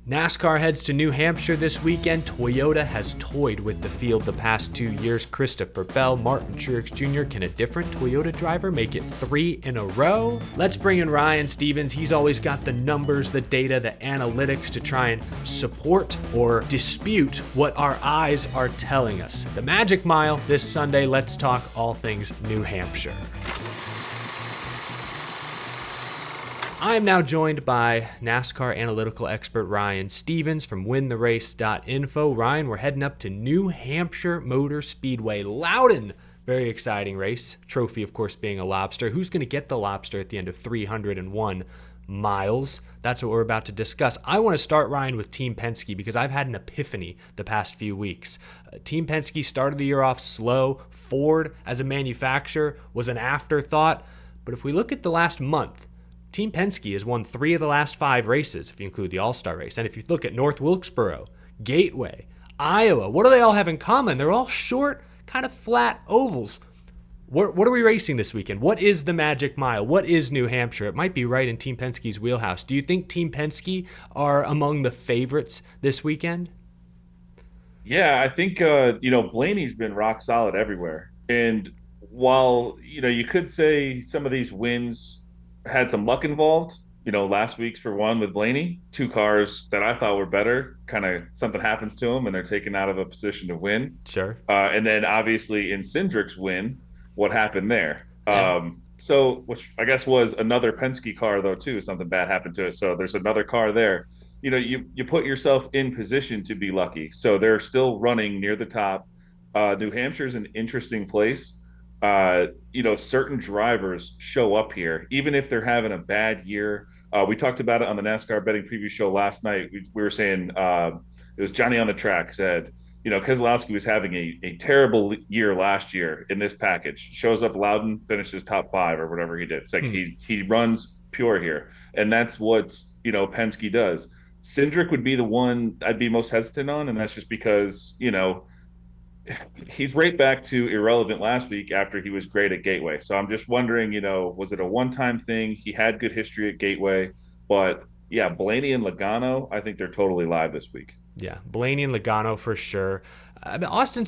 NASCAR heads to New Hampshire this weekend. Toyota has toyed with the field the past 2 years. Christopher Bell, Martin Truex Jr. Can a different Toyota driver make it 3 in a row? Let's bring in Ryan Stevens. He's always got the numbers, the data, the analytics to try and support or dispute what our eyes are telling us. The Magic Mile this Sunday. Let's talk all things New Hampshire. I am now joined by NASCAR analytical expert Ryan Stevens from wintherace.info. Ryan, we're heading up to New Hampshire Motor Speedway. Loudon, very exciting race. Trophy, of course, being a lobster. Who's going to get the lobster at the end of 301 miles? That's what we're about to discuss. I want to start, Ryan, with Team Penske because I've had an epiphany the past few weeks. Team Penske started the year off slow. Ford, as a manufacturer, was an afterthought. But if we look at the last month, Team Penske has won 3 of the last 5 races, if you include the All-Star race. And if you look at North Wilkesboro, Gateway, Iowa, what do they all have in common? They're all short, kind of flat ovals. What are we racing this weekend? What is the Magic Mile? What is New Hampshire? It might be right in Team Penske's wheelhouse. Do you think Team Penske are among the favorites this weekend? Yeah, I think Blaney's been rock solid everywhere. And while you could say some of these wins had some luck involved, last week's for one with Blaney, 2 cars that I thought were better, kind of something happens to them and they're taken out of a position to win. Sure. And then obviously in Cindric's win, what happened there? Yeah. Which I guess was another Penske car though too, something bad happened to it. So there's another car there. You put yourself in position to be lucky. So they're still running near the top. New Hampshire's an interesting place. Certain drivers show up here, even if they're having a bad year. We talked about it on the NASCAR betting preview show last night. We were saying it was Johnny on the Track said, Keselowski was having a terrible year last year in this package. Shows up Loudon, finishes top 5 or whatever he did. It's like he runs pure here, and that's what Penske does. Cindric would be the one I'd be most hesitant on, and that's just because he's right back to irrelevant last week after he was great at Gateway. So I'm just wondering, was it a one-time thing? He had good history at Gateway, but yeah, Blaney and Logano, I think they're totally live this week. Yeah, Blaney and Logano for sure. Austin,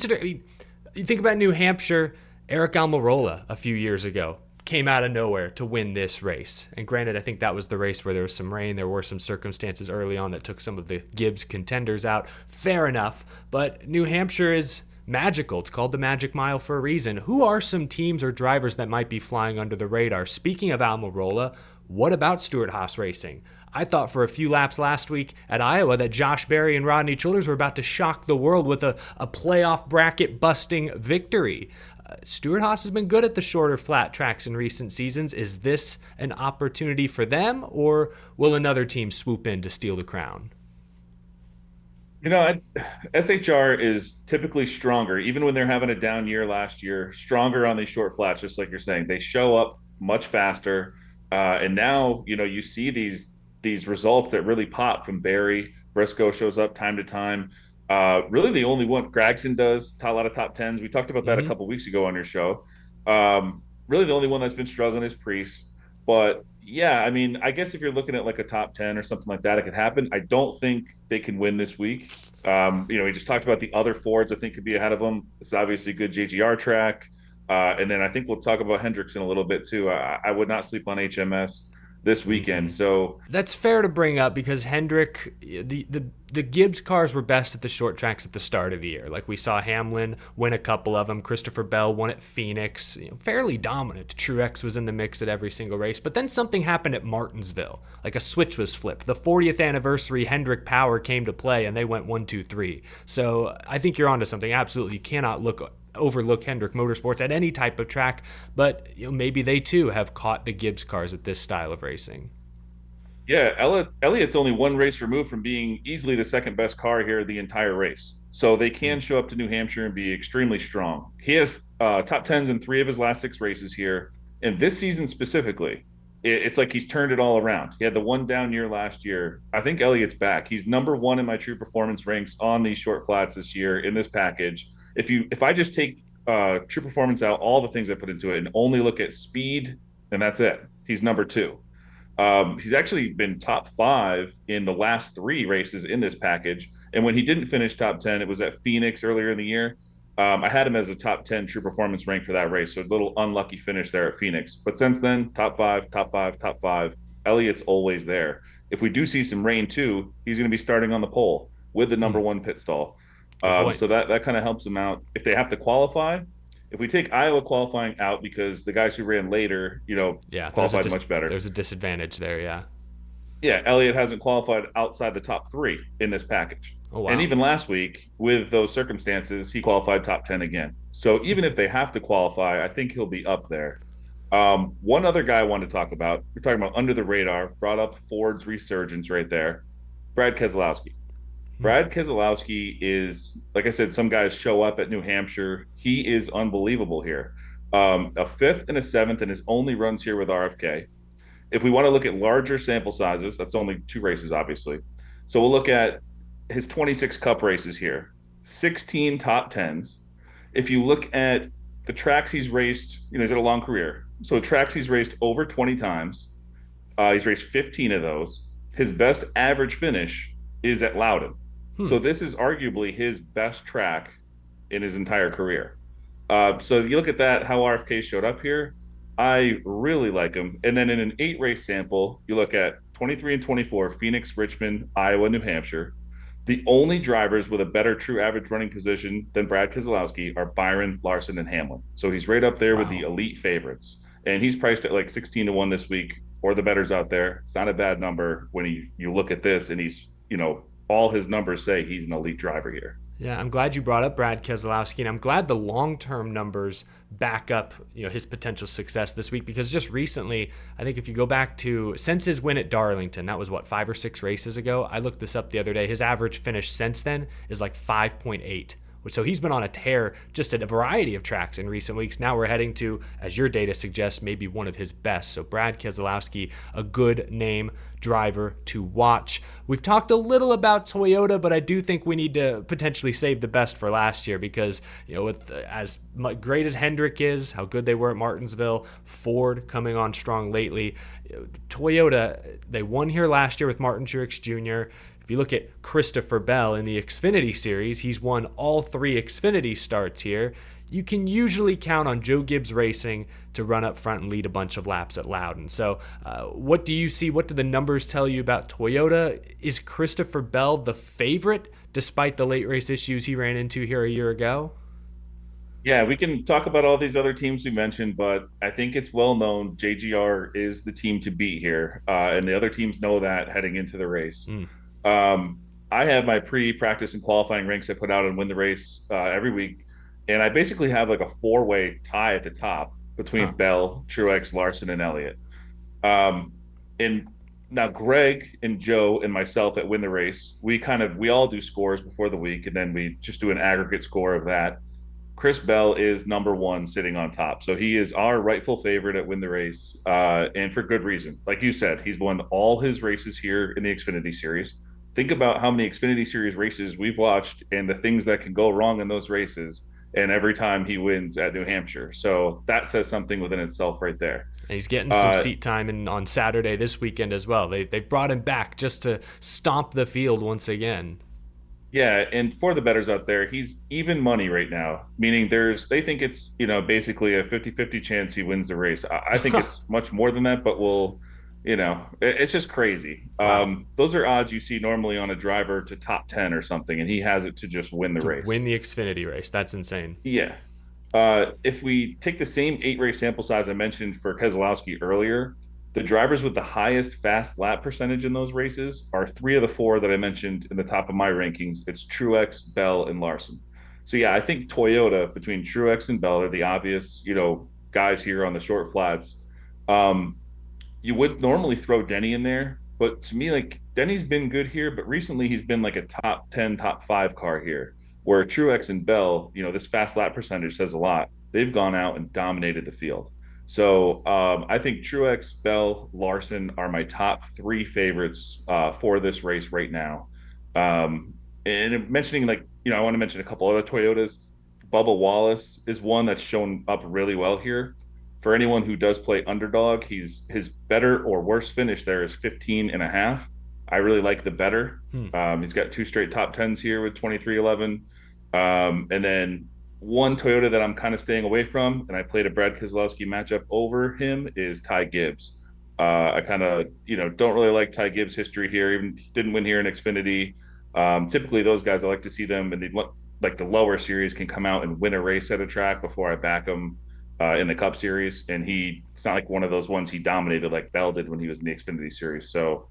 you think about New Hampshire, Eric Almirola a few years ago came out of nowhere to win this race. And granted, I think that was the race where there was some rain. There were some circumstances early on that took some of the Gibbs contenders out. Fair enough. But New Hampshire is magical. It's called the Magic Mile for a reason. Who are some teams or drivers that might be flying under the radar? Speaking of Almirola, what about Stewart-Haas Racing? I thought for a few laps last week at Iowa that Josh Berry and Rodney Childers were about to shock the world with a playoff bracket busting victory. Stewart-Haas has been good at the shorter flat tracks in recent seasons. Is this an opportunity for them, or will another team swoop in to steal the crown? SHR is typically stronger, even when they're having a down year last year, stronger on these short flats, just like you're saying. They show up much faster. And now, you see these results that really pop from Barry. Briscoe shows up time to time. Really the only one, Gragson does, a lot of top 10s. We talked about that a couple weeks ago on your show. Really the only one that's been struggling is Priest. But yeah, I mean, I guess if you're looking at like a top 10 or something like that, it could happen. I don't think they can win this week. We just talked about the other Fords I think could be ahead of them. It's obviously a good JGR track. And then I think we'll talk about Hendricks in a little bit too. I would not sleep on HMS this weekend. So that's fair to bring up because Hendrick, the Gibbs cars were best at the short tracks at the start of the year. Like we saw Hamlin win a couple of them. Christopher Bell won at Phoenix, fairly dominant. Truex was in the mix at every single race. But then something happened at Martinsville. Like a switch was flipped. The 40th anniversary Hendrick power came to play and they went 1, 2, 3. So I think you're onto something. Absolutely, you cannot overlook Hendrick Motorsports at any type of track, but maybe they too have caught the Gibbs cars at this style of racing. Yeah, Elliott's only 1 race removed from being easily the second best car here the entire race. So they can show up to New Hampshire and be extremely strong. He has top 10s in 3 of his last 6 races here. And this season specifically, it's like he's turned it all around. He had the one down year last year. I think Elliott's back. He's number 1 in my true performance ranks on these short flats this year in this package. If I just take true performance out, all the things I put into it, and only look at speed, and that's it. He's number 2. He's actually been top five in the last three races in this package. And when he didn't finish top 10, it was at Phoenix earlier in the year. I had him as a top 10 true performance rank for that race. So a little unlucky finish there at Phoenix. But since then, top five, top five, top five. Elliott's always there. If we do see some rain too, he's going to be starting on the pole with the Hmm, number one pit stall. good point. So that kind of helps him out. If they have to qualify, if we take Iowa qualifying out because the guys who ran later, Yeah, qualified much better. there's a disadvantage there. Yeah. Yeah, Elliott hasn't qualified outside the top three in this package. Oh And wow. even last week, with those circumstances, he qualified top 10 again. So even if they have to qualify, I think he'll be up there. One other guy I wanted to talk about, we're talking about under the radar, brought up Ford's resurgence right there. Brad Keselowski. Hmm. Brad Keselowski is, like I said, some guys show up at New Hampshire. He is unbelievable here. A fifth and a seventh in his only runs here with RFK. If we want to look at larger sample sizes, that's only two races, obviously. So we'll look at his 26 cup races here, 16 top tens. If you look at the tracks he's raced, he's had a long career. So tracks he's raced over 20 times. He's raced 15 of those. His best average finish is at Loudon. Hmm. So this is arguably his best track in his entire career. So you look at that, how RFK showed up here. I really like him. And then in an 8 race sample, you look at 23 and 24, Phoenix, Richmond, Iowa, New Hampshire. The only drivers with a better true average running position than Brad Keselowski are Byron, Larson, and Hamlin. So he's right up there with the Wow. elite favorites. And he's priced at like 16 to 1 this week for the betters out there. It's not a bad number when you look at this and he's, all his numbers say he's an elite driver here. Yeah, I'm glad you brought up Brad Keselowski, and I'm glad the long-term numbers back up, his potential success this week because just recently, I think if you go back to since his win at Darlington, that was what 5 or 6 races ago. I looked this up the other day. His average finish since then is like 5.8. So he's been on a tear just at a variety of tracks in recent weeks. Now we're heading to, as your data suggests, maybe one of his best. So Brad Keselowski, a good name driver to watch. We've talked a little about Toyota, but I do think we need to potentially save the best for last year because, with as great as Hendrick is, how good they were at Martinsville, Ford coming on strong lately. Toyota, they won here last year with Martin Truex Jr. If you look at Christopher Bell in the Xfinity Series, he's won all 3 Xfinity starts here. You can usually count on Joe Gibbs Racing to run up front and lead a bunch of laps at Loudon. So what do you see? What do the numbers tell you about Toyota? Is Christopher Bell the favorite despite the late race issues he ran into here a year ago? Yeah, we can talk about all these other teams we mentioned, but I think it's well known JGR is the team to beat here, and the other teams know that heading into the race. Mm. Um, I have my pre-practice and qualifying ranks I put out and win the race every week, and I basically have like a four-way tie at the top Huh. between Bell, Truex, Larson, and Elliott. Um, and now Greg and Joe and myself at Win the Race, we all do scores before the week, and then we just do an aggregate score of that. Chris Bell is number one sitting on top. So he is our rightful favorite at Win the Race, and for good reason. Like you said, he's won all his races here in the Xfinity Series. Think about how many Xfinity Series races we've watched and the things that can go wrong in those races. And every time he wins at New Hampshire. So that says something within itself right there. And he's getting some Uh, seat time on Saturday this weekend as well. They brought him back just to stomp the field once again. Yeah, and for the betters out there, he's even money right now, meaning they think it's, basically a 50-50 chance he wins the race. I think it's much more than that, but it's just crazy. Wow. Those are odds you see normally on a driver to top 10 or something, and he has it to just win the To race. win the Xfinity race. That's insane. Yeah. If we take the same 8 race sample size I mentioned for Keselowski earlier, the drivers with the highest fast lap percentage in those races are 3 of the 4 that I mentioned in the top of my rankings. It's Truex, Bell, and Larson. So yeah, I think Toyota between Truex and Bell are the obvious, guys here on the short flats. Um, you would normally throw Denny in there, but to me, like Denny's been good here, but recently he's been like a top 10, top 5 car here. Where Truex and Bell, this fast lap percentage says a lot. They've gone out and dominated the field. So I think Truex, Bell, Larson are my top 3 favorites for this race right now. And mentioning I want to mention a couple other Toyotas. Bubba Wallace is one that's shown up really well here. For anyone who does play underdog, his better or worse finish there is 15 and a half. I really like the better. Hmm. He's got two straight top tens here with 2311. And then one Toyota that I'm kind of staying away from, and I played a Brad Keselowski matchup over him, is Ty Gibbs. I kind of, don't really like Ty Gibbs' history here. Even didn't win here in Xfinity. Typically, those guys, I like to see them, and they like the lower series can come out and win a race at a track before I back them in the Cup Series. And it's not like one of those ones he dominated like Bell did when he was in the Xfinity Series. So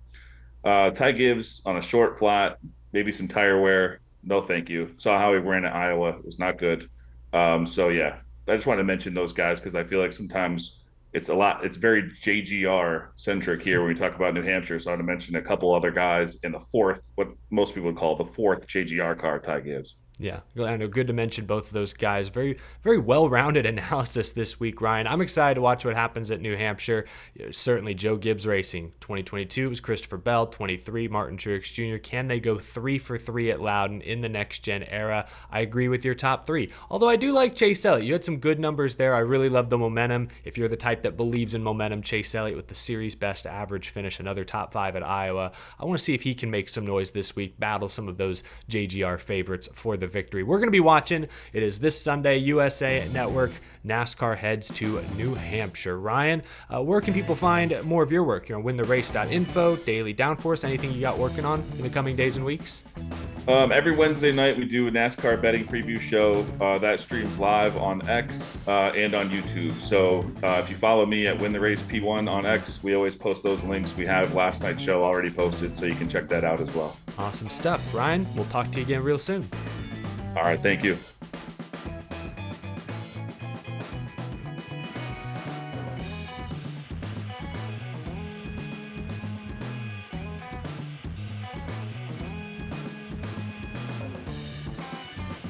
Ty Gibbs on a short flat, maybe some tire wear. No, thank you. Saw how he ran at Iowa. It was not good. So yeah, I just wanted to mention those guys because I feel like sometimes it's very JGR centric here when we talk about New Hampshire. So I want to mention a couple other guys in the fourth, what most people would call the fourth JGR car, Ty Gibbs. Yeah, I know. Good to mention both of those guys. Very, very well-rounded analysis this week, Ryan. I'm excited to watch what happens at New Hampshire. Certainly, Joe Gibbs Racing. 2022 was Christopher Bell. 23, Martin Truex Jr. Can they go 3 for 3 at Loudon in the next-gen era? I agree with your top three. Although I do like Chase Elliott. You had some good numbers there. I really love the momentum. If you're the type that believes in momentum, Chase Elliott with the series best average finish, another top 5 at Iowa. I want to see if he can make some noise this week, battle some of those JGR favorites for the victory. We're going to be watching. It is this Sunday, USA Network. NASCAR heads to New Hampshire. Ryan, where can people find more of your work? WinTheRace.info, Daily Downforce, anything you got working on in the coming days and weeks? Every Wednesday night, we do a NASCAR betting preview show that streams live on X and on YouTube. So if you follow me at Win the Race P1 on X, we always post those links. We have last night's show already posted, so you can check that out as well. Awesome stuff. Ryan, we'll talk to you again real soon. All right. Thank you.